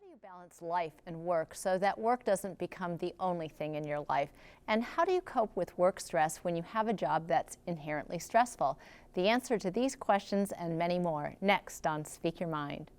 do you balance life and work so that work doesn't become the only thing in your life? And how do you cope with work stress when you have a job that's inherently stressful? The answer to these questions and many more next on Speak Your Mind.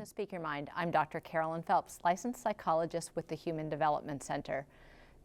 Speak Your Mind. I'm Dr. Carolyn Phelps, licensed psychologist with the Human Development Center.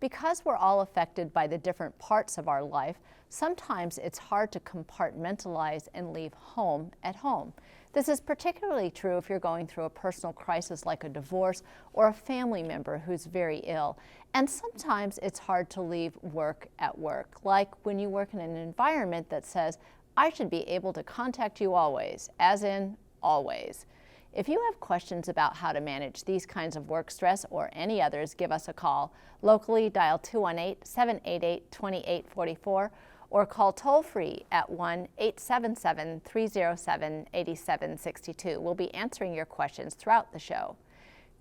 Because we're all affected by the different parts of our life, sometimes it's hard to compartmentalize and leave home at home. This is particularly true if you're going through a personal crisis like a divorce or a family member who's very ill. And sometimes it's hard to leave work at work, like when you work in an environment that says, I should be able to contact you always, as in always. If you have questions about how to manage these kinds of work stress or any others, give us a call. Locally, dial 218-788-2844 or call toll-free at 1-877-307-8762. We'll be answering your questions throughout the show.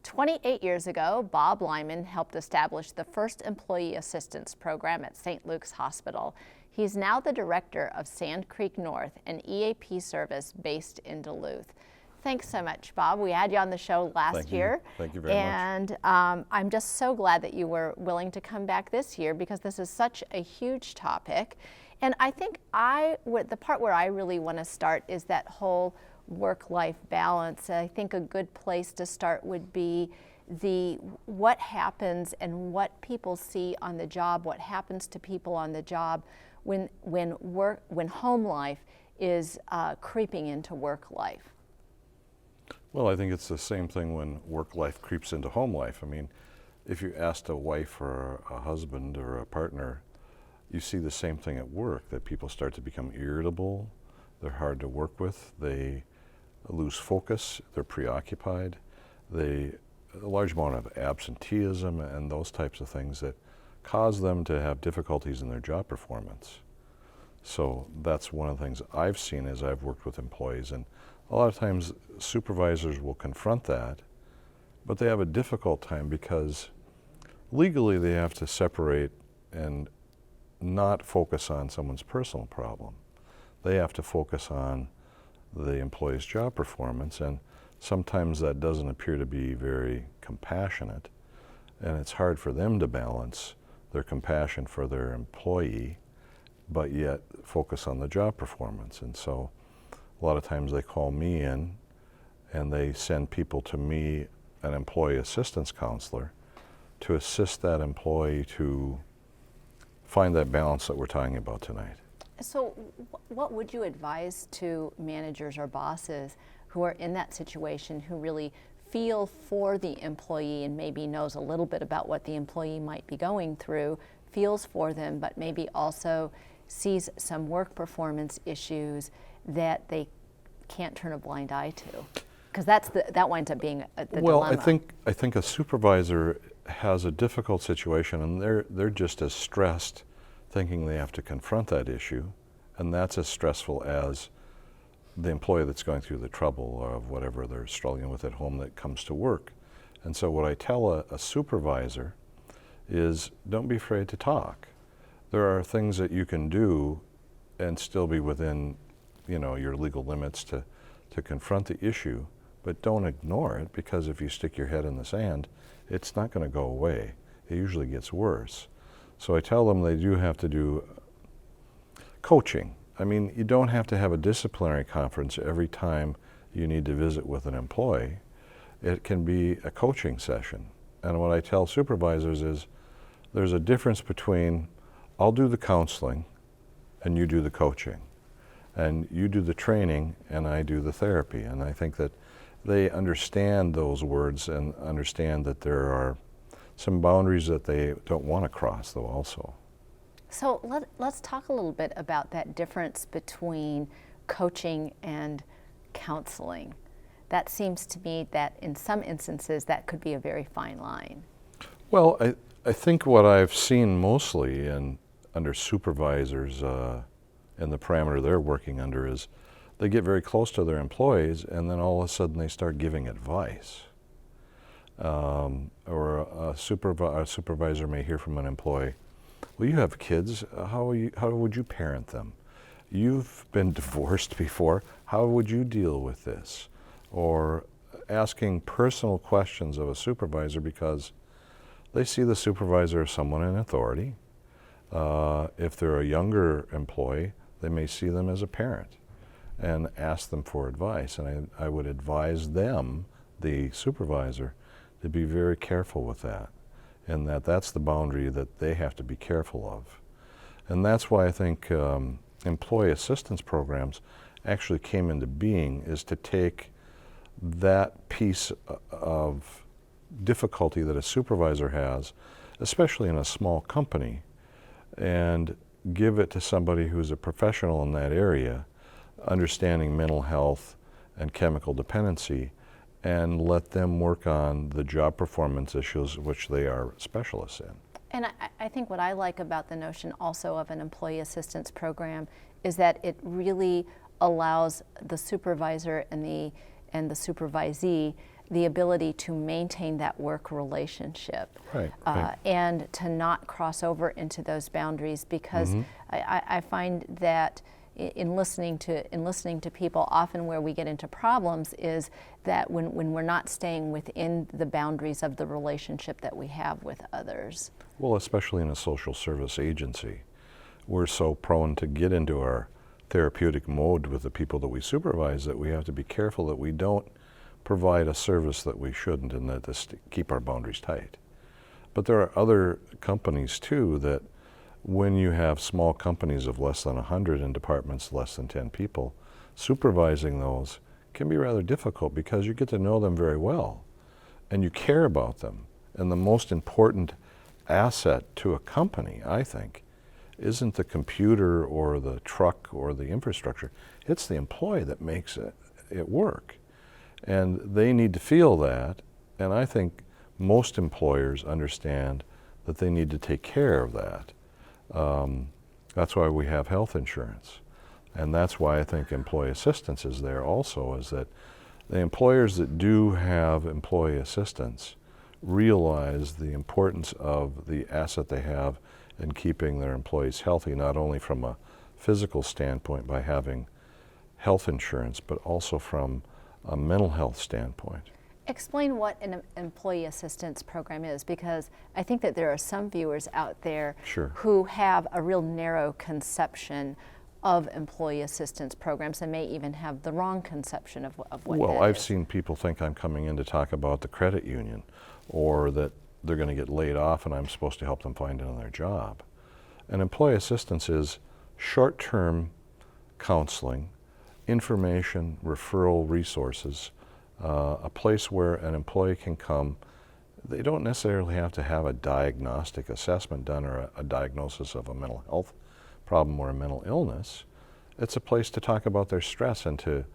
28 years ago, Bob Lyman helped establish the first employee assistance program at St. Luke's Hospital. He's now the director of Sand Creek North, an EAP service based in Duluth. Thanks so much, Bob. We had you on the show last year. Thank you very much. And I'm just so glad that you were willing to come back this year because this is such a huge topic. And I think the part where I really want to start is that whole work-life balance. I think a good place to start would be what happens and what people see on the job, what happens to people on the job when home life is creeping into work life. Well, I think it's the same thing when work life creeps into home life. I mean, if you asked a wife or a husband or a partner, you see the same thing at work, that people start to become irritable, they're hard to work with, they lose focus, they're preoccupied, a large amount of absenteeism and those types of things that cause them to have difficulties in their job performance. So that's one of the things I've seen as I've worked with employees, and a lot of times supervisors will confront that, but they have a difficult time because legally they have to separate and not focus on someone's personal problem. They have to focus on the employee's job performance, and sometimes that doesn't appear to be very compassionate, and it's hard for them to balance their compassion for their employee but yet focus on the job performance. And so a lot of times they call me in and they send people to me, an employee assistance counselor, to assist that employee to find that balance that we're talking about tonight. So what would you advise to managers or bosses who are in that situation, who really feel for the employee and maybe knows a little bit about what the employee might be going through, feels for them, but maybe also sees some work performance issues that they can't turn a blind eye to? Because that winds up being the dilemma. I think a supervisor has a difficult situation, and they're just as stressed thinking they have to confront that issue, and that's as stressful as the employee that's going through the trouble of whatever they're struggling with at home that comes to work. And so what I tell a supervisor is, don't be afraid to talk. There are things that you can do and still be within, your legal limits to confront the issue, but don't ignore it, because if you stick your head in the sand, it's not going to go away. It usually gets worse. So I tell them they do have to do coaching. I mean, you don't have to have a disciplinary conference every time you need to visit with an employee. It can be a coaching session. And what I tell supervisors is, there's a difference between, I'll do the counseling and you do the coaching, and you do the training and I do the therapy. And I think that they understand those words and understand that there are some boundaries that they don't want to cross, though, also. So let's talk a little bit about that difference between coaching and counseling. That seems to me that in some instances that could be a very fine line. Well, I think what I've seen mostly under supervisors and the parameter they're working under is they get very close to their employees and then all of a sudden they start giving advice. Or a supervisor may hear from an employee, well, you have kids, how would you parent them? You've been divorced before, how would you deal with this? Or asking personal questions of a supervisor because they see the supervisor as someone in authority. If they're a younger employee, they may see them as a parent and ask them for advice. And I would advise them, the supervisor, to be very careful with that, and that's the boundary that they have to be careful of. And that's why I think employee assistance programs actually came into being, is to take that piece of difficulty that a supervisor has, especially in a small company, and give it to somebody who's a professional in that area, understanding mental health and chemical dependency, and let them work on the job performance issues which they are specialists in. And I think what I like about the notion also of an employee assistance program is that it really allows the supervisor and the supervisee the ability to maintain that work relationship, Right. and to not cross over into those boundaries, because I find that in listening to people, often where we get into problems is that when we're not staying within the boundaries of the relationship that we have with others. Well, especially in a social service agency, we're so prone to get into our therapeutic mode with the people that we supervise that we have to be careful that we don't provide a service that we shouldn't, and that keep our boundaries tight. But there are other companies too that, when you have small companies of less than 100 and departments less than 10 people, supervising those can be rather difficult because you get to know them very well and you care about them. And the most important asset to a company, I think, isn't the computer or the truck or the infrastructure. It's the employee that makes it work. And they need to feel that. And I think most employers understand that they need to take care of that. That's why we have health insurance. And that's why I think employee assistance is there also, is that the employers that do have employee assistance realize the importance of the asset they have in keeping their employees healthy, not only from a physical standpoint by having health insurance, but also from a mental health standpoint. Explain what an employee assistance program is, because I think that there are some viewers out there Sure. who have a real narrow conception of employee assistance programs and may even have the wrong conception of what Well, that I've is. seen people think I'm coming in to talk about the credit union, or that they're going to get laid off and I'm supposed to help them find another job. And employee assistance is short-term counseling, information, referral resources, a place where an employee can come. They don't necessarily have to have a diagnostic assessment done or a diagnosis of a mental health problem or a mental illness. It's a place to talk about their stress and to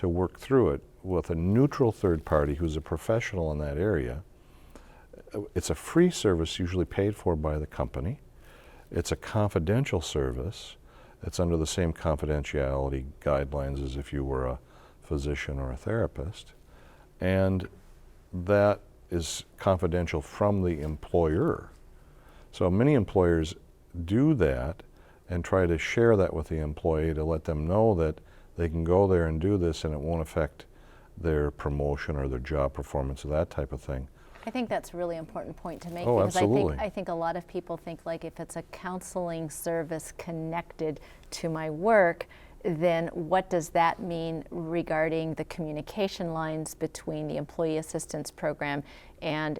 work through it with a neutral third party who's a professional in that area. It's a free service, usually paid for by the company. It's a confidential service. It's under the same confidentiality guidelines as if you were a physician or a therapist. And that is confidential from the employer. So many employers do that and try to share that with the employee to let them know that they can go there and do this and it won't affect their promotion or their job performance or that type of thing. I think that's a really important point to make, Oh, because absolutely. I think a lot of people think, like, if it's a counseling service connected to my work, then what does that mean regarding the communication lines between the employee assistance program and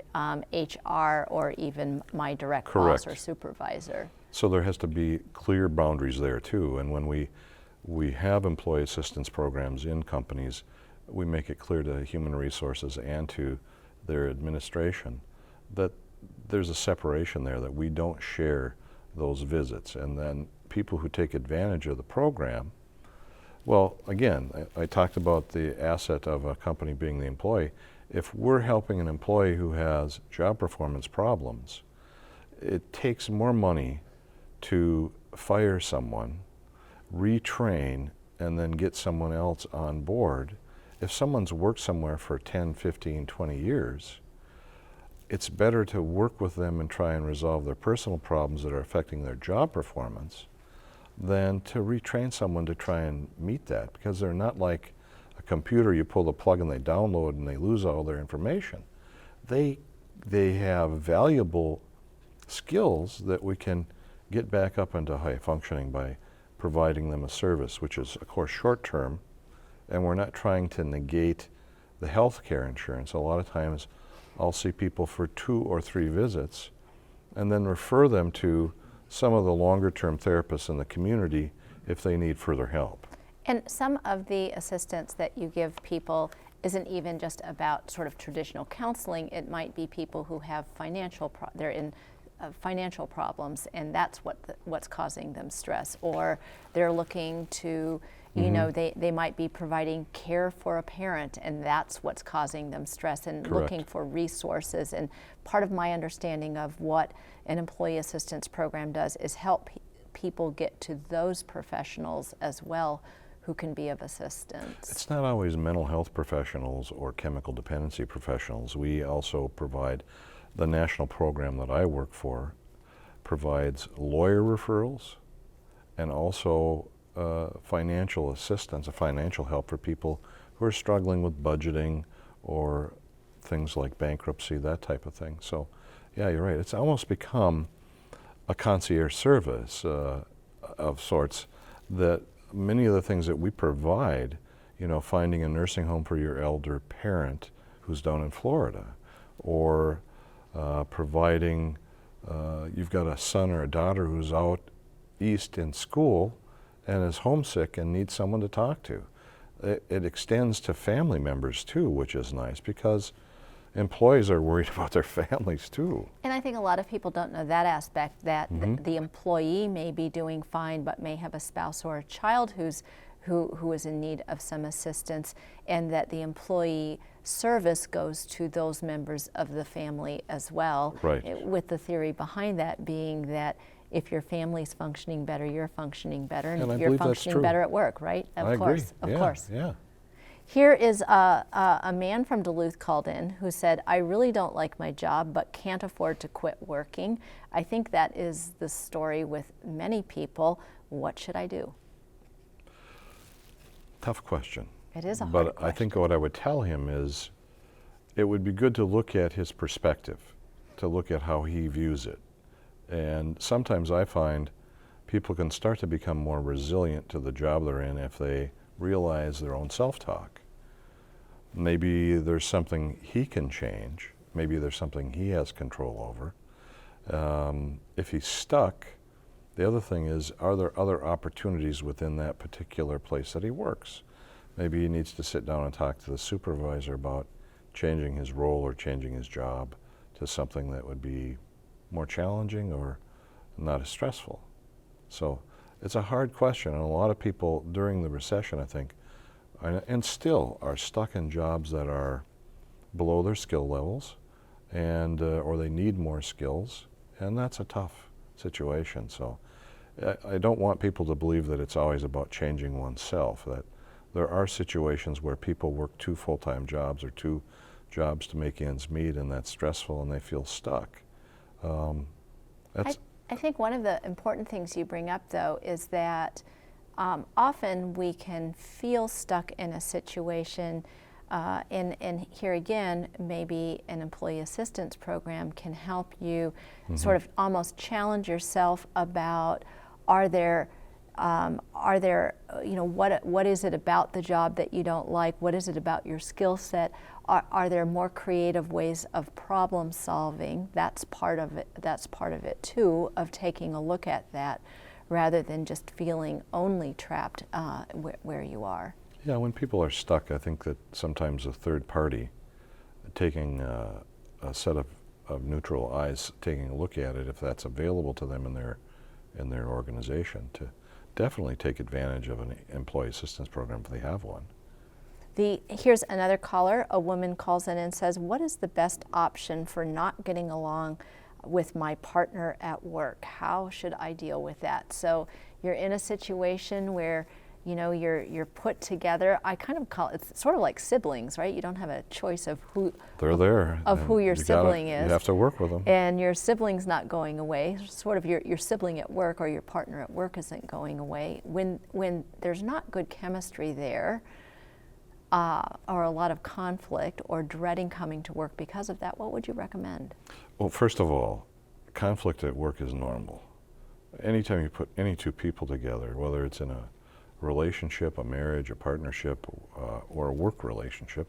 HR or even my direct Correct. boss or supervisor? So there has to be clear boundaries there too. And when we have employee assistance programs in companies, we make it clear to human resources and to their administration that there's a separation there, that we don't share those visits. And then people who take advantage of the program, well, again, I talked about the asset of a company being the employee. If we're helping an employee who has job performance problems, it takes more money to fire someone, retrain, and then get someone else on board. If someone's worked somewhere for 10, 15, 20 years, it's better to work with them and try and resolve their personal problems that are affecting their job performance than to retrain someone to try and meet that, because they're not like a computer. You pull the plug and they download and they lose all their information. They have valuable skills that we can get back up into high functioning by providing them a service, which is, of course, short term, and we're not trying to negate the health care insurance. A lot of times I'll see people for 2 or 3 visits and then refer them to some of the longer term therapists in the community if they need further help. And some of the assistance that you give people isn't even just about sort of traditional counseling. It might be people who have they're in financial problems, and that's what's causing them stress, or they're looking to, you know, they might be providing care for a parent, and that's what's causing them stress, and Correct. looking for resources. And part of my understanding of what an employee assistance program does is help people get to those professionals as well who can be of assistance. It's not always mental health professionals or chemical dependency professionals. We also provide, the national program that I work for provides lawyer referrals and also financial assistance, financial help for people who are struggling with budgeting or things like bankruptcy, that type of thing. So, yeah, you're right. It's almost become a concierge service of sorts, that many of the things that we provide, you know, finding a nursing home for your elder parent who's down in Florida, or providing, you've got a son or a daughter who's out east in school and is homesick and needs someone to talk to. It extends to family members too, which is nice, because employees are worried about their families too. And I think a lot of people don't know that aspect, that the employee may be doing fine but may have a spouse or a child who is in need of some assistance, and that the employee service goes to those members of the family as well. Right. With the theory behind that being that if your family's functioning better, you're functioning better, and And I you're believe that's functioning true. better at work, right? I agree. Of Yeah, course. Yeah. Here is a man from Duluth called in who said, I really don't like my job but can't afford to quit working. I think that is the story with many people. What should I do? Tough question. It is a hard But question. I think what I would tell him is it would be good to look at his perspective, to look at how he views it. And sometimes I find people can start to become more resilient to the job they're in if they realize their own self-talk. Maybe there's something he can change. Maybe there's something he has control over. If he's stuck, the other thing is, are there other opportunities within that particular place that he works? Maybe he needs to sit down and talk to the supervisor about changing his role or changing his job to something that would be more challenging or not as stressful. So it's a hard question, and a lot of people during the recession, I think, and still are stuck in jobs that are below their skill levels, and or they need more skills, and that's a tough situation. So I don't want people to believe that it's always about changing oneself, that there are situations where people work 2 full-time jobs or 2 jobs to make ends meet, and that's stressful and they feel stuck. I think one of the important things you bring up, though, is that often we can feel stuck in a situation, and here again, maybe an employee assistance program can help you sort of almost challenge yourself about, are there, you know, what is it about the job that you don't like? What is it about your skill set? Are there more creative ways of problem solving? That's part of it. That's part of it too, of taking a look at that, rather than just feeling only trapped where you are. Yeah, when people are stuck, I think that sometimes a third party taking a set of neutral eyes, taking a look at it, if that's available to them in their organization, to definitely take advantage of an employee assistance program if they have one. Here's another caller. A woman calls in and says, what is the best option for not getting along with my partner at work? How should I deal with that? So you're in a situation where you're put together. I kind of call it's sort of like siblings, right? You don't have a choice of who They're there. of who your sibling is. You have to work with them. And your sibling's not going away. Sort of your sibling at work or your partner at work isn't going away. When there's not good chemistry there, or a lot of conflict or dreading coming to work because of that, what would you recommend? Well, first of all, conflict at work is normal. Anytime you put any two people together, whether it's in a relationship, a marriage, a partnership, or a work relationship,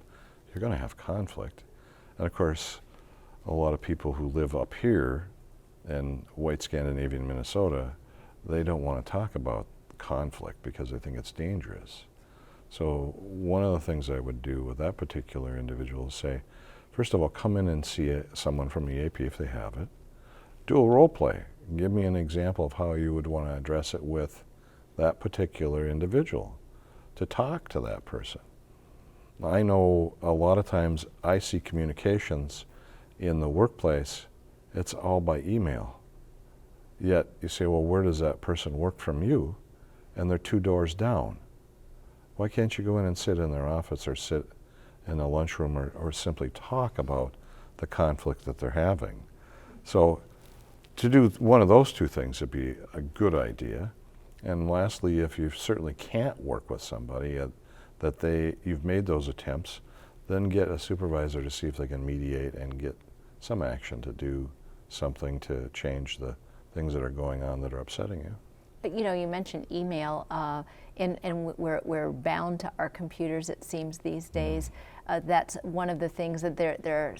you're going to have conflict. And of course, a lot of people who live up here in white Scandinavian Minnesota, they don't want to talk about conflict because they think it's dangerous. So one of the things I would do with that particular individual is say, first of all, come in and see someone from EAP if they have it. Do a role play. Give me an example of how you would want to address it with that particular individual, to talk to that person. I know a lot of times I see communications in the workplace, it's all by email. Yet you say, well, where does that person work from you? And they're 2 doors down. Why can't you go in and sit in their office or sit in a lunchroom or simply talk about the conflict that they're having? So to do one of those two things would be a good idea. And lastly, if you certainly can't work with somebody, you've made those attempts, then get a supervisor to see if they can mediate and get some action to do something to change the things that are going on that are upsetting you. But, you mentioned email, and we're bound to our computers, it seems, these days. That's one of the things that there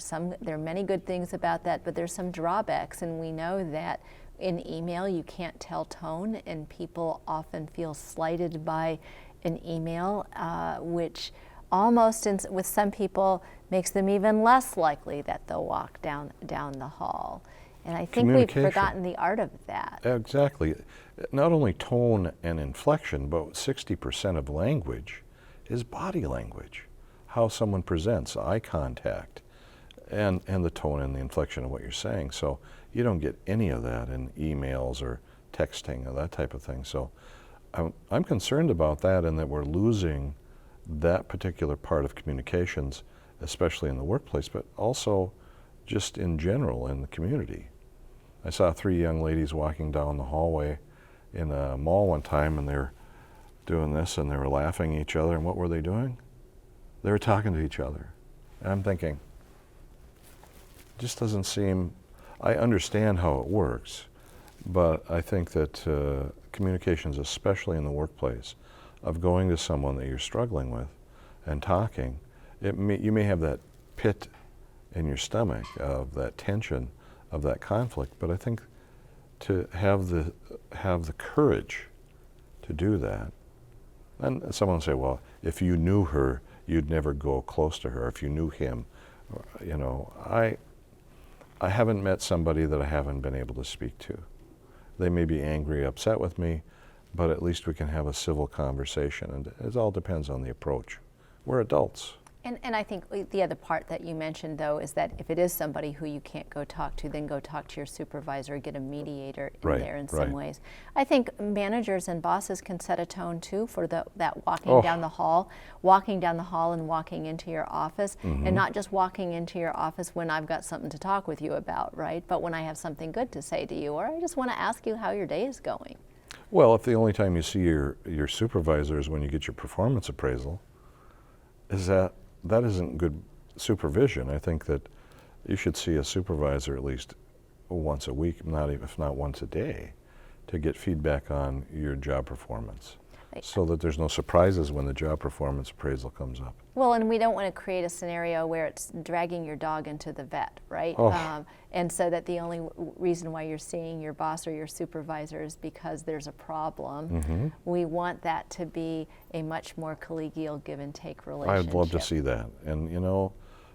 are many good things about that, but there's some drawbacks, and we know that in email you can't tell tone, and people often feel slighted by an email, which almost with some people makes them even less likely that they'll walk down the hall. And I think we've forgotten the art of that. Exactly. Not only tone and inflection, but 60% of language is body language. How someone presents, eye contact, and the tone and the inflection of what you're saying. So you don't get any of that in emails or texting or that type of thing. So I'm concerned about that, and that we're losing that particular part of communications, especially in the workplace, but also just in general in the community. I saw 3 young ladies walking down the hallway in a mall one time, and they were doing this, and they were laughing at each other, and what were they doing? They were talking to each other. And I'm thinking, it just doesn't seem, I understand how it works, but I think that communications, especially in the workplace, of going to someone that you're struggling with and talking, you may have that pit in your stomach of that tension, of that conflict, but I think to have the courage to do that. And someone will say, well, if you knew her, you'd never go close to her. If you knew him, I haven't met somebody that I haven't been able to speak to. They may be angry, upset with me, but at least we can have a civil conversation, and it all depends on the approach. We're adults. And I think the other part that you mentioned, though, is that if it is somebody who you can't go talk to, then go talk to your supervisor, get a mediator in there in some ways. I think managers and bosses can set a tone, too, for that walking down the hall and walking into your office, and not just walking into your office when I've got something to talk with you about, right? But when I have something good to say to you, or I just want to ask you how your day is going. Well, if the only time you see your supervisor is when you get your performance appraisal, that isn't good supervision. I think that you should see a supervisor at least once a week, if not once a day, to get feedback on your job performance, so that there's no surprises when the job performance appraisal comes up. Well, and we don't want to create a scenario where it's dragging your dog into the vet, right? And so that the only reason why you're seeing your boss or your supervisor is because there's a problem. We want that to be a much more collegial give and take relationship. I'd love to see that. And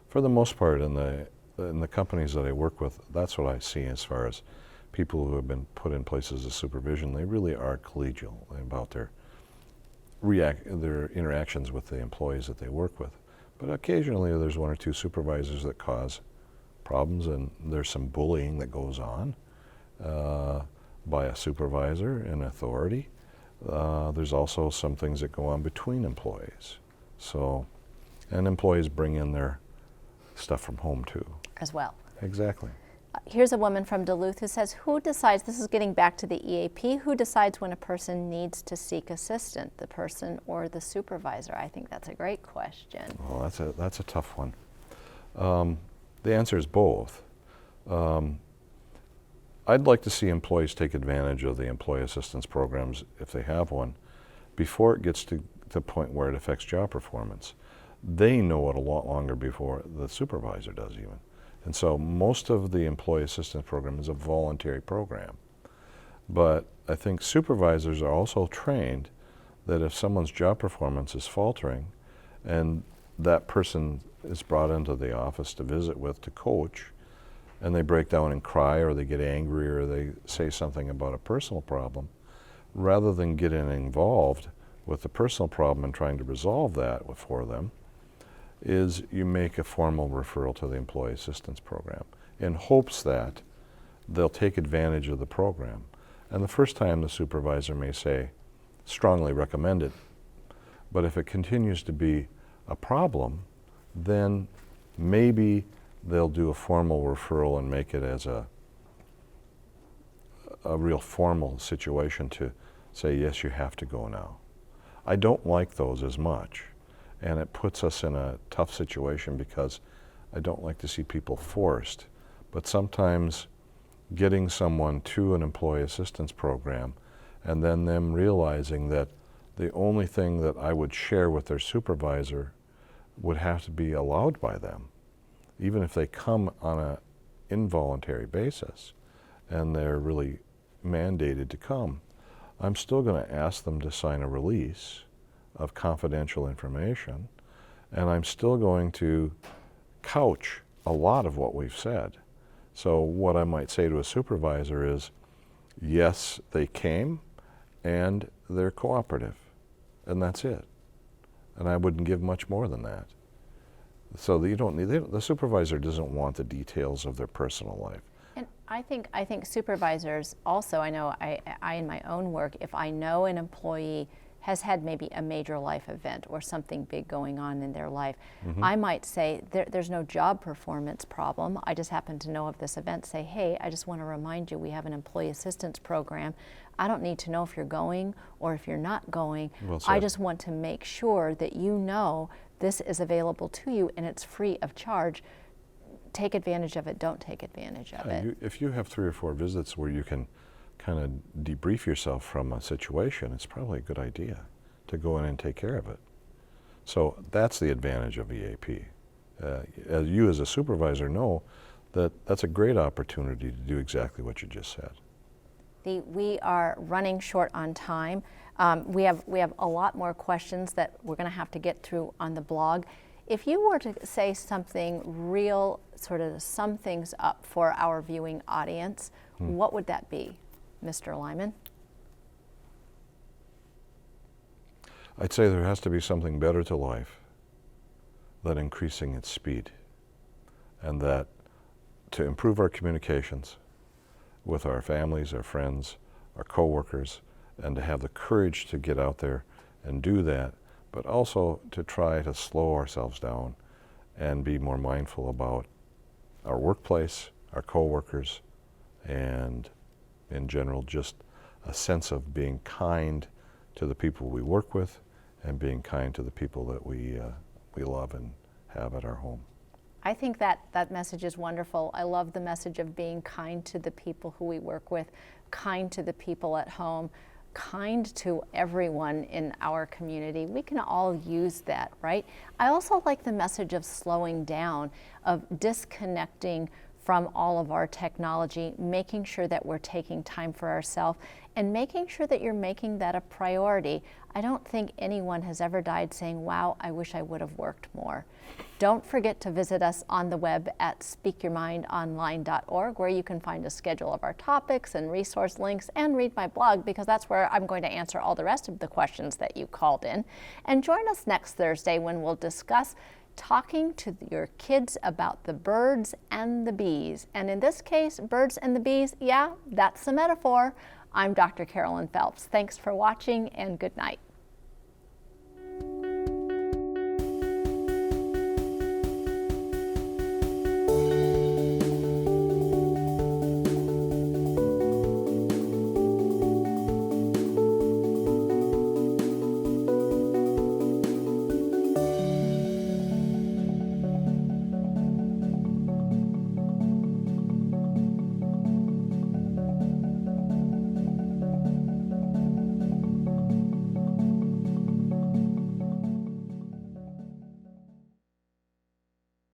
for the most part in the companies that I work with, that's what I see as far as people who have been put in places of supervision. They really are collegial about their interactions with the employees that they work with. But occasionally there's 1 or 2 supervisors that cause problems, and there's some bullying that goes on by a supervisor and authority. There's also some things that go on between employees. So, and employees bring in their stuff from home too. As well. Exactly. Here's a woman from Duluth who says, who decides, this is getting back to the EAP, who decides when a person needs to seek assistance, the person or the supervisor? I think that's a great question. Well, that's a tough one. The answer is both. I'd like to see employees take advantage of the employee assistance programs, if they have one, before it gets to the point where it affects job performance. They know it a lot longer before the supervisor does even. And so most of the employee assistance program is a voluntary program. But I think supervisors are also trained that if someone's job performance is faltering and that person is brought into the office to visit with, to coach, and they break down and cry or they get angry or they say something about a personal problem, rather than getting involved with the personal problem and trying to resolve that for them, is you make a formal referral to the employee assistance program in hopes that they'll take advantage of the program. And the first time the supervisor may say, strongly recommend it, but if it continues to be a problem, then maybe they'll do a formal referral and make it as a real formal situation to say, yes, you have to go now. I don't like those as much, and it puts us in a tough situation because I don't like to see people forced. But sometimes getting someone to an employee assistance program and then them realizing that the only thing that I would share with their supervisor would have to be allowed by them, even if they come on an involuntary basis and they're really mandated to come. I'm still going to ask them to sign a release of confidential information, and I'm still going to couch a lot of what we've said. So what I might say to a supervisor is, yes, they came and they're cooperative, and that's it. And I wouldn't give much more than that. So you don't need, the supervisor doesn't want the details of their personal life. And I think supervisors also, I know I in my own work, if I know an employee has had maybe a major life event or something big going on in their life, I might say, there's no job performance problem. I just happen to know of this event. Say, hey, I just want to remind you we have an employee assistance program. I don't need to know if you're going or if you're not going. Well said. I just want to make sure that you know this is available to you and it's free of charge. Take advantage of it, don't take advantage of it. If you have 3 or 4 visits where you can kind of debrief yourself from a situation, it's probably a good idea to go in and take care of it. So that's the advantage of EAP. As you as a supervisor know that that's a great opportunity to do exactly what you just said. We are running short on time. We have a lot more questions that we're going to have to get through on the blog. If you were to say something real, sort of sum things up for our viewing audience, what would that be, Mr. Lyman? I'd say there has to be something better to life than increasing its speed, and that to improve our communications with our families, our friends, our coworkers, and to have the courage to get out there and do that, but also to try to slow ourselves down and be more mindful about our workplace, our coworkers, and in general just a sense of being kind to the people we work with and being kind to the people that we love and have at our home. I think that message is wonderful. I love the message of being kind to the people who we work with, kind to the people at home, kind to everyone in our community. We can all use that, right? I also like the message of slowing down, of disconnecting from all of our technology, making sure that we're taking time for ourselves and making sure that you're making that a priority. I don't think anyone has ever died saying, wow, I wish I would have worked more. Don't forget to visit us on the web at speakyourmindonline.org, where you can find a schedule of our topics and resource links, and read my blog, because that's where I'm going to answer all the rest of the questions that you called in. And join us next Thursday when we'll discuss talking to your kids about the birds and the bees. And in this case, birds and the bees, yeah, that's the metaphor. I'm Dr. Carolyn Phelps. Thanks for watching and good night.